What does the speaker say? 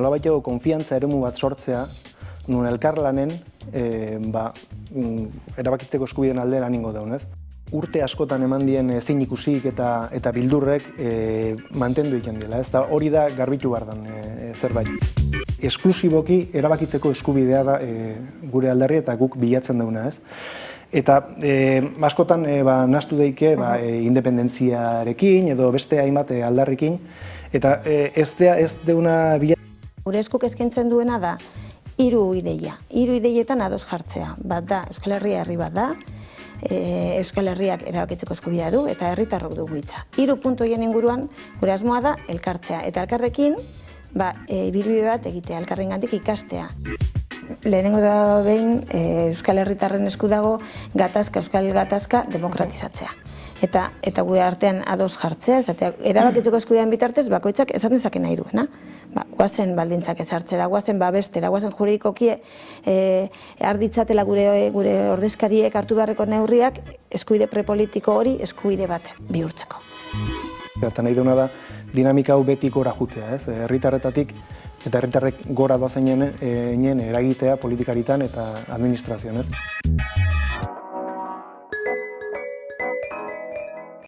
nolabaiteko konfiantza eremu bat sortzea, nun elkarlanen erabakitzeko eskubideen alde laningo daun, ez? Urte askotan eman dien ezin ikusik eta bildurrek mantendu egiten dela, ez da hori da garbitu behar den zerbait. Esklusiboki erabakitzeko eskubidea da gure aldarri eta guk bilatzen dauna, ez? Eta askotan nahastu daike independentziarekin edo beste hainbat aldarrekin, eta ez deuna bilatzen. Gure eskuk eskaintzen duena da hiru ideia. Hiru ideietan ados jartzea. Bat da, Euskal Herria herri bat da, Euskal Herriak erabakitzeko eskubidea du eta herritarrok dugu hitza. Hiru puntu horien inguruan gure asmoa da elkartzea eta elkarrekin ibilbide bat egitea, elkarrengandik ikastea. Lehenengo da behin Euskal Herritarren esku dago Euskal gatazka demokratizatzea. Eta gure artean ados jartzea, erabakitzeko eskubidean bitartez bakoitzak esaten dezake nahi duena. Guazen baldintzak ezartzera, guazen babestera, guazen juridikoki arditzatela gure ordezkariek hartu beharreko neurriak eskubide prepolitiko hori eskubide bat bihurtzeko. Eta nahi duena da dinamika hau beti gora jutea, ez? Herritarretatik eta herritarrek gora doazen eragitea politikaritan eta administrazioan, ez?